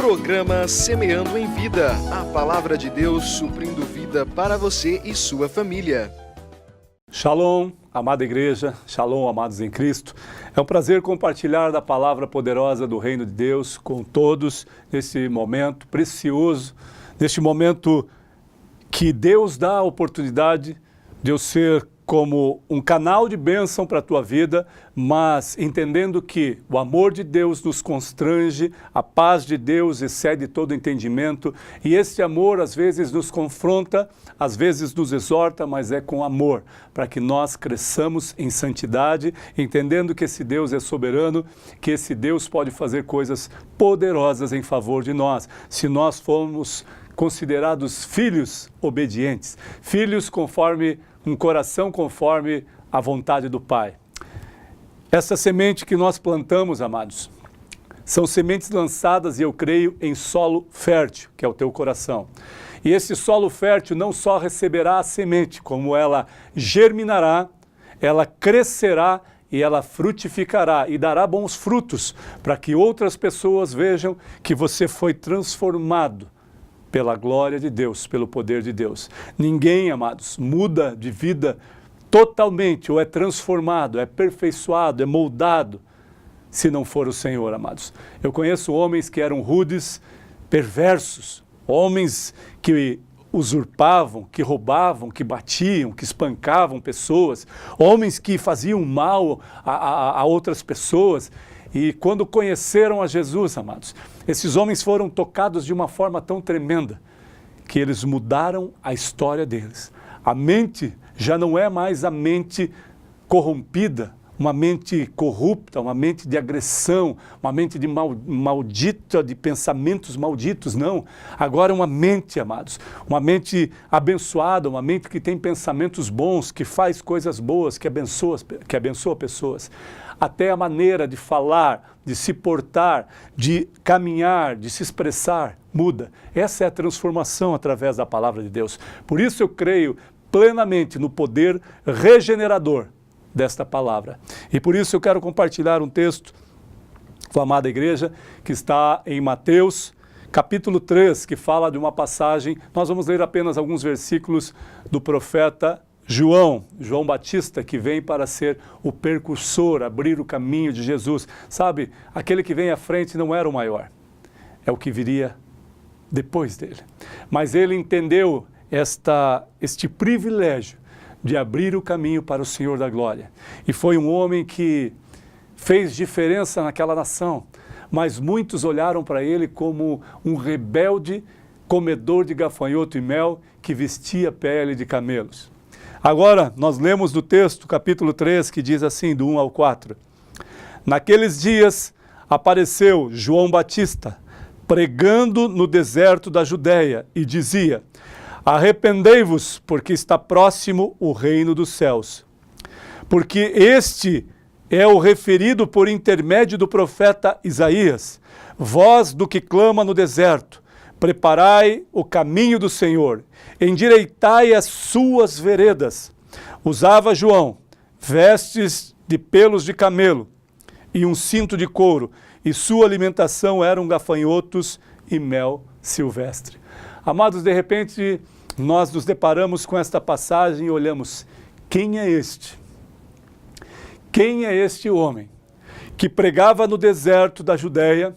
Programa Semeando em Vida, a palavra de Deus suprindo vida para você e sua família. Shalom, amada igreja, shalom, amados em Cristo. É um prazer compartilhar da palavra poderosa do Reino de Deus com todos nesse momento precioso, neste momento que Deus dá a oportunidade de eu ser como um canal de bênção para a tua vida, mas entendendo que o amor de Deus nos constrange, a paz de Deus excede todo entendimento, e esse amor às vezes nos confronta, às vezes nos exorta, mas é com amor, para que nós cresçamos em santidade, entendendo que esse Deus é soberano, que esse Deus pode fazer coisas poderosas em favor de nós, se nós formos considerados filhos obedientes, filhos conforme um coração conforme a vontade do Pai. Essa semente que nós plantamos, amados, são sementes lançadas, e eu creio, em solo fértil, que é o teu coração. E esse solo fértil não só receberá a semente, como ela germinará, ela crescerá e ela frutificará e dará bons frutos, para que outras pessoas vejam que você foi transformado pela glória de Deus, pelo poder de Deus. Ninguém, amados, muda de vida totalmente, ou é transformado, é aperfeiçoado, é moldado, se não for o Senhor, amados. Eu conheço homens que eram rudes, perversos, homens que usurpavam, que roubavam, que batiam, que espancavam pessoas, homens que faziam mal a outras pessoas. E quando conheceram a Jesus, amados, esses homens foram tocados de uma forma tão tremenda que eles mudaram a história deles. A mente já não é mais a mente corrompida, uma mente corrupta, uma mente de agressão, uma mente de maldita, de pensamentos malditos, não. Agora é uma mente, amados, uma mente abençoada, uma mente que tem pensamentos bons, que faz coisas boas, que abençoa pessoas. Até a maneira de falar, de se portar, de caminhar, de se expressar, muda. Essa é a transformação através da palavra de Deus. Por isso eu creio plenamente no poder regenerador desta palavra. E por isso eu quero compartilhar um texto com a amada igreja, que está em Mateus, capítulo 3, que fala de uma passagem. Nós vamos ler apenas alguns versículos do profeta João Batista, que vem para ser o precursor, abrir o caminho de Jesus. Sabe, aquele que vem à frente não era o maior, é o que viria depois dele. Mas ele entendeu este privilégio de abrir o caminho para o Senhor da glória. E foi um homem que fez diferença naquela nação, mas muitos olharam para ele como um rebelde, comedor de gafanhoto e mel, que vestia pele de camelos. Agora, nós lemos do texto, capítulo 3, que diz assim, do 1 ao 4. Naqueles dias apareceu João Batista, pregando no deserto da Judéia, e dizia: arrependei-vos, porque está próximo o reino dos céus. Porque este é o referido por intermédio do profeta Isaías, voz do que clama no deserto: preparai o caminho do Senhor, endireitai as suas veredas. Usava João vestes de pelos de camelo e um cinto de couro, e sua alimentação eram gafanhotos e mel silvestre. Amados, de repente nós nos deparamos com esta passagem e olhamos: quem é este? Quem é este homem que pregava no deserto da Judéia,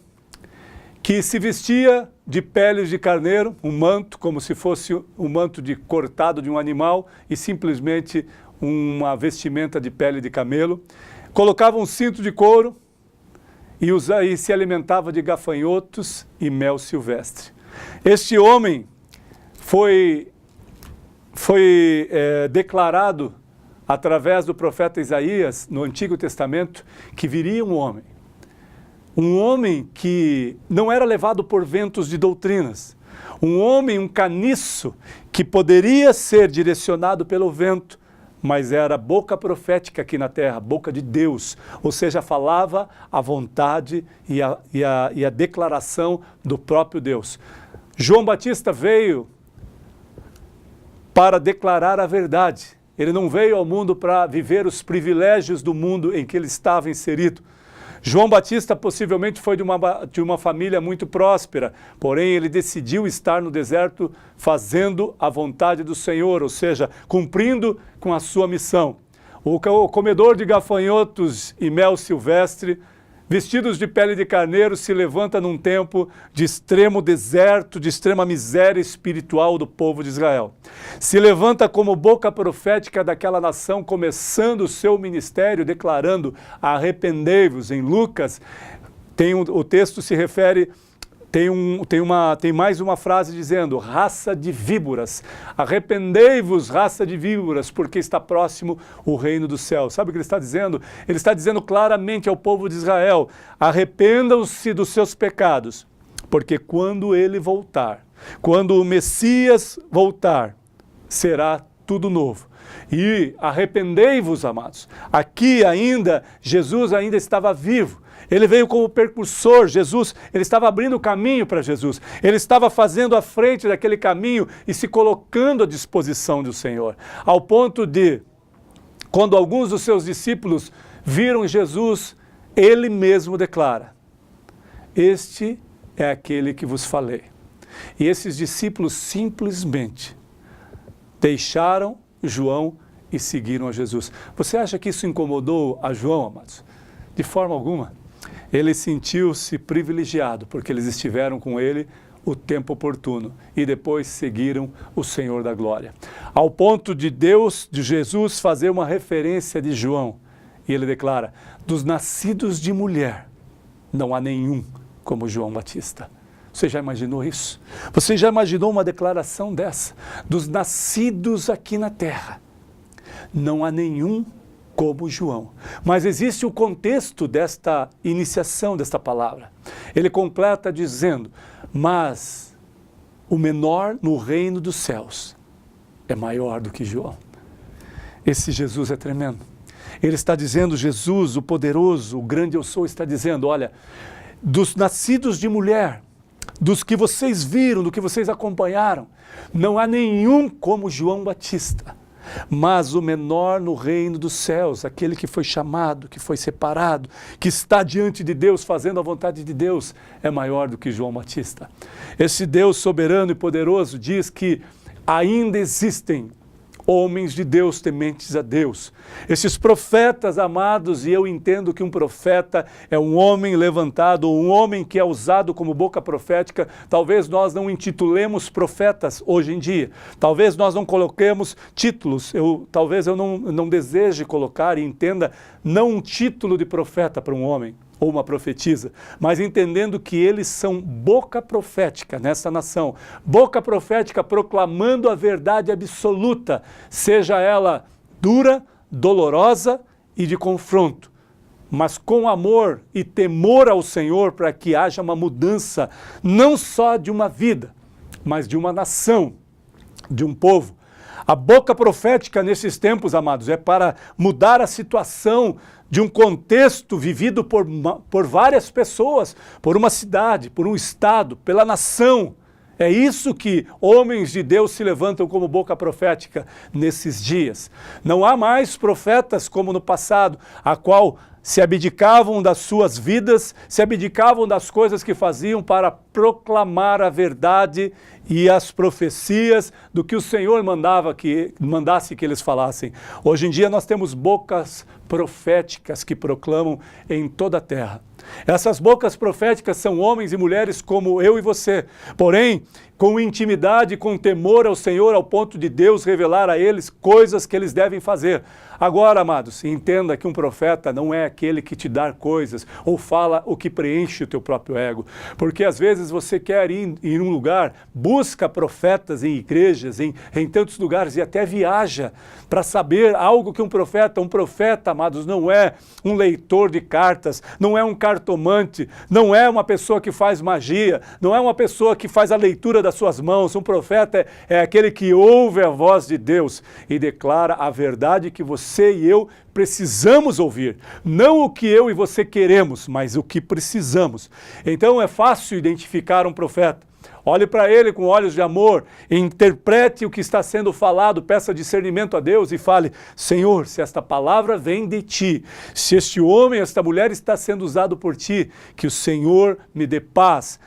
que se vestia de peles de carneiro, um manto, como se fosse um manto cortado de um animal, e simplesmente uma vestimenta de pele de camelo, colocava um cinto de couro e se alimentava de gafanhotos e mel silvestre. Este homem foi declarado através do profeta Isaías, no Antigo Testamento, que viria um homem que não era levado por ventos de doutrinas, um homem, um caniço, que poderia ser direcionado pelo vento, mas era boca profética aqui na terra, boca de Deus, ou seja, falava a vontade e a declaração do próprio Deus. João Batista veio para declarar a verdade. Ele não veio ao mundo para viver os privilégios do mundo em que ele estava inserido. João Batista possivelmente foi de uma família muito próspera, porém ele decidiu estar no deserto fazendo a vontade do Senhor, ou seja, cumprindo com a sua missão. O comedor de gafanhotos e mel silvestre, vestidos de pele de carneiro, se levanta num tempo de extremo deserto, de extrema miséria espiritual do povo de Israel. Se levanta como boca profética daquela nação, começando o seu ministério, declarando: arrependei-vos. Em Lucas, o texto se refere, tem mais uma frase dizendo: raça de víboras, arrependei-vos, raça de víboras, porque está próximo o reino dos céus. Sabe o que ele está dizendo? Ele está dizendo claramente ao povo de Israel: arrependam-se dos seus pecados, porque quando ele voltar, quando o Messias voltar, será tudo novo. E arrependei-vos, amados. Aqui ainda, Jesus ainda estava vivo. Ele veio como percursor. Jesus, ele estava abrindo o caminho para Jesus. Ele estava fazendo a frente daquele caminho e se colocando à disposição do Senhor. Ao ponto de, quando alguns dos seus discípulos viram Jesus, ele mesmo declara: este é aquele que vos falei. E esses discípulos simplesmente deixaram João e seguiram a Jesus. Você acha que isso incomodou a João, amados? De forma alguma. Ele sentiu-se privilegiado, porque eles estiveram com ele o tempo oportuno e depois seguiram o Senhor da glória. Ao ponto de Jesus, fazer uma referência de João. E ele declara: dos nascidos de mulher, não há nenhum como João Batista. Você já imaginou isso? Você já imaginou uma declaração dessa? Dos nascidos aqui na terra, não há nenhum como João. Mas existe o contexto desta iniciação, desta palavra. Ele completa dizendo: mas o menor no reino dos céus é maior do que João. Esse Jesus é tremendo. Ele está dizendo, Jesus, o poderoso, o grande eu sou, está dizendo: olha, dos nascidos de mulher, dos que vocês viram, do que vocês acompanharam, não há nenhum como João Batista. Mas o menor no reino dos céus, aquele que foi chamado, que foi separado, que está diante de Deus, fazendo a vontade de Deus, é maior do que João Batista. Esse Deus soberano e poderoso diz que ainda existem homens de Deus tementes a Deus. Esses profetas amados, e eu entendo que um profeta é um homem levantado, ou um homem que é usado como boca profética. Talvez nós não intitulemos profetas hoje em dia. Talvez nós não coloquemos títulos. Talvez eu não deseje colocar e entenda não um título de profeta para um homem ou uma profetisa, mas entendendo que eles são boca profética nessa nação, boca profética proclamando a verdade absoluta, seja ela dura, dolorosa e de confronto, mas com amor e temor ao Senhor, para que haja uma mudança, não só de uma vida, mas de uma nação, de um povo. A boca profética nesses tempos, amados, é para mudar a situação de um contexto vivido por várias pessoas, por uma cidade, por um estado, pela nação. É isso que homens de Deus se levantam como boca profética nesses dias. Não há mais profetas como no passado, a qual se abdicavam das suas vidas, se abdicavam das coisas que faziam para proclamar a verdade e as profecias do que o Senhor mandasse que eles falassem. Hoje em dia nós temos bocas proféticas que proclamam em toda a terra. Essas bocas proféticas são homens e mulheres como eu e você, porém com intimidade, com temor ao Senhor, ao ponto de Deus revelar a eles coisas que eles devem fazer. Agora, amados, entenda que um profeta não é aquele que te dá coisas ou fala o que preenche o teu próprio ego, porque às vezes você quer ir em um lugar, busca profetas em igrejas, em tantos lugares, e até viaja para saber algo que um profeta, amados, não é um leitor de cartas, não é um cartomante, não é uma pessoa que faz magia, não é uma pessoa que faz a leitura das suas mãos. Um profeta é aquele que ouve a voz de Deus e declara a verdade que você e eu precisamos ouvir. Não o que eu e você queremos, mas o que precisamos. Então é fácil identificar um profeta. Olhe para ele com olhos de amor, interprete o que está sendo falado, peça discernimento a Deus e fale: Senhor, se esta palavra vem de ti, se este homem, esta mulher está sendo usado por ti, que o Senhor me dê paz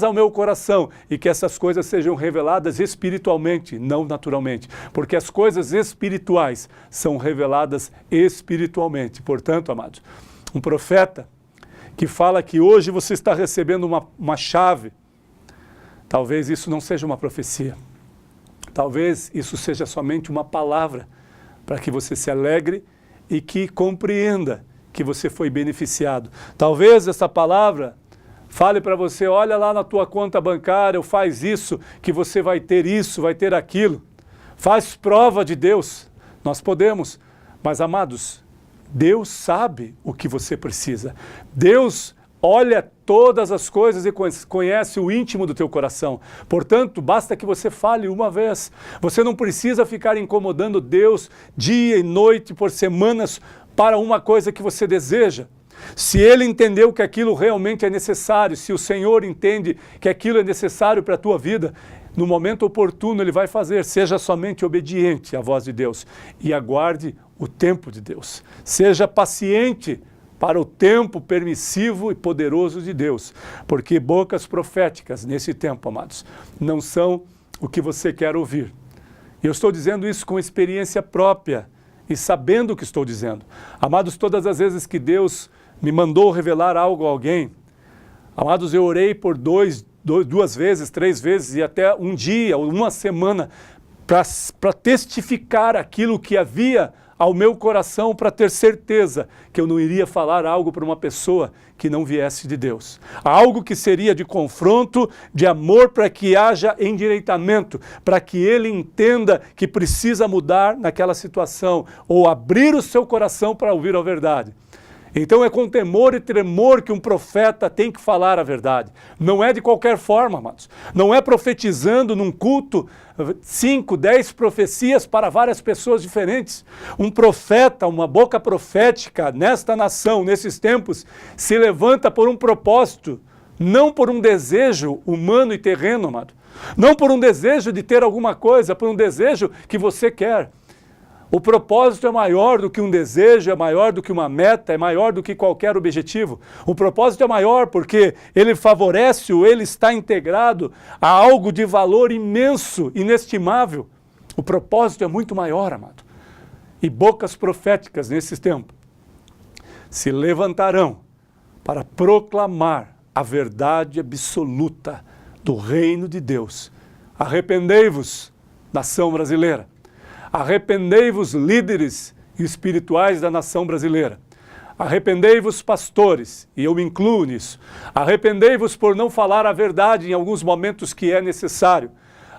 ao meu coração e que essas coisas sejam reveladas espiritualmente, não naturalmente, porque as coisas espirituais são reveladas espiritualmente. Portanto, amados, um profeta que fala que hoje você está recebendo uma chave, talvez isso não seja uma profecia. Talvez isso seja somente uma palavra para que você se alegre e que compreenda que você foi beneficiado. Talvez essa palavra fale para você: olha lá na tua conta bancária, ou faz isso, que você vai ter isso, vai ter aquilo. Faz prova de Deus. Nós podemos, mas amados, Deus sabe o que você precisa. Deus olha todas as coisas e conhece o íntimo do teu coração. Portanto, basta que você fale uma vez. Você não precisa ficar incomodando Deus dia e noite por semanas para uma coisa que você deseja. Se ele entendeu que aquilo realmente é necessário, se o Senhor entende que aquilo é necessário para a tua vida, no momento oportuno ele vai fazer. Seja somente obediente à voz de Deus e aguarde o tempo de Deus. Seja paciente para o tempo permissivo e poderoso de Deus, porque bocas proféticas nesse tempo, amados, não são o que você quer ouvir. Eu estou dizendo isso com experiência própria e sabendo o que estou dizendo. Amados, todas as vezes que Deus me mandou revelar algo a alguém, amados, eu orei por duas vezes, 3 vezes e até um dia ou uma semana para testificar aquilo que havia ao meu coração, para ter certeza que eu não iria falar algo para uma pessoa que não viesse de Deus. Algo que seria de confronto, de amor, para que haja endireitamento, para que ele entenda que precisa mudar naquela situação, ou abrir o seu coração para ouvir a verdade. Então é com temor e tremor que um profeta tem que falar a verdade. Não é de qualquer forma, amados. Não é profetizando num culto 5, 10 profecias para várias pessoas diferentes. Um profeta, uma boca profética nesta nação, nesses tempos, se levanta por um propósito, não por um desejo humano e terreno, amado. Não por um desejo de ter alguma coisa, por um desejo que você quer. O propósito é maior do que um desejo, é maior do que uma meta, é maior do que qualquer objetivo. O propósito é maior porque ele favorece ou ele está integrado a algo de valor imenso, inestimável. O propósito é muito maior, amado. E bocas proféticas nesse tempo se levantarão para proclamar a verdade absoluta do reino de Deus. Arrependei-vos, nação brasileira. Arrependei-vos, líderes espirituais da nação brasileira. Arrependei-vos, pastores, e eu me incluo nisso. Arrependei-vos por não falar a verdade em alguns momentos que é necessário.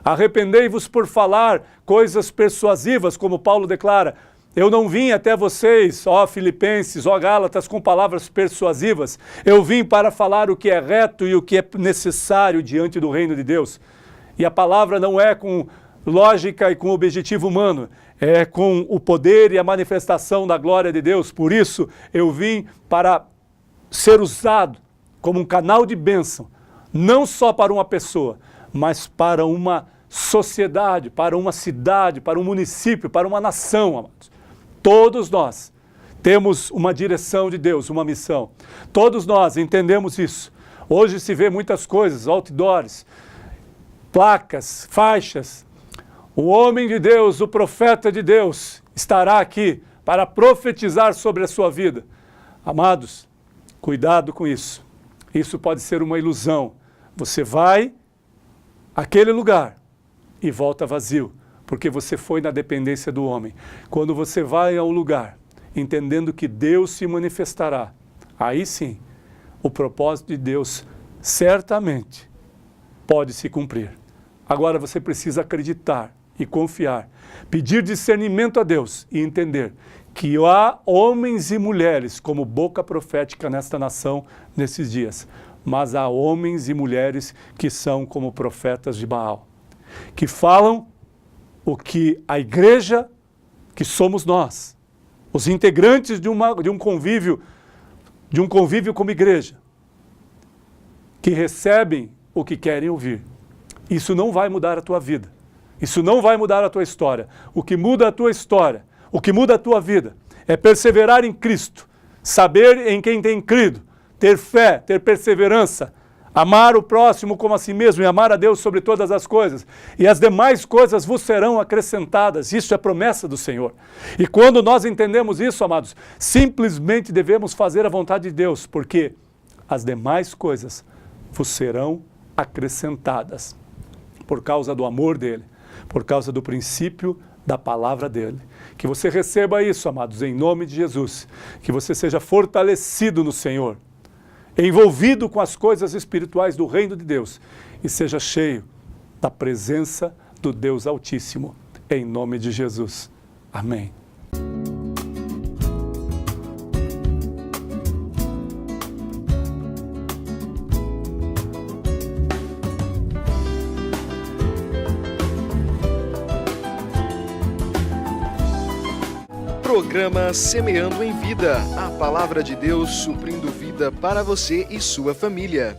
Arrependei-vos por falar coisas persuasivas, como Paulo declara: eu não vim até vocês, ó Filipenses, ó Gálatas, com palavras persuasivas. Eu vim para falar o que é reto e o que é necessário diante do reino de Deus. E a palavra não é com lógica e com objetivo humano, é com o poder e a manifestação da glória de Deus. Por isso eu vim para ser usado como um canal de bênção, não só para uma pessoa, mas para uma sociedade, para uma cidade, para um município, para uma nação, amados. Todos nós temos uma direção de Deus, uma missão. Todos nós entendemos isso. Hoje se vê muitas coisas, outdoors, placas, faixas. O homem de Deus, o profeta de Deus, estará aqui para profetizar sobre a sua vida. Amados, cuidado com isso. Isso pode ser uma ilusão. Você vai àquele lugar e volta vazio, porque você foi na dependência do homem. Quando você vai ao lugar, entendendo que Deus se manifestará, aí sim, o propósito de Deus certamente pode se cumprir. Agora você precisa acreditar e confiar, pedir discernimento a Deus e entender que há homens e mulheres como boca profética nesta nação nesses dias, mas há homens e mulheres que são como profetas de Baal, que falam o que a igreja, que somos nós, os integrantes de um convívio como igreja, que recebem o que querem ouvir. Isso não vai mudar a tua vida. Isso não vai mudar a tua história. O que muda a tua história, o que muda a tua vida, é perseverar em Cristo, saber em quem tem crido, ter fé, ter perseverança, amar o próximo como a si mesmo e amar a Deus sobre todas as coisas. E as demais coisas vos serão acrescentadas. Isso é promessa do Senhor. E quando nós entendemos isso, amados, simplesmente devemos fazer a vontade de Deus, porque as demais coisas vos serão acrescentadas por causa do amor dele, por causa do princípio da palavra dele. Que você receba isso, amados, em nome de Jesus. Que você seja fortalecido no Senhor, envolvido com as coisas espirituais do reino de Deus e seja cheio da presença do Deus Altíssimo, em nome de Jesus. Amém. Programa Semeando em Vida, a palavra de Deus suprindo vida para você e sua família.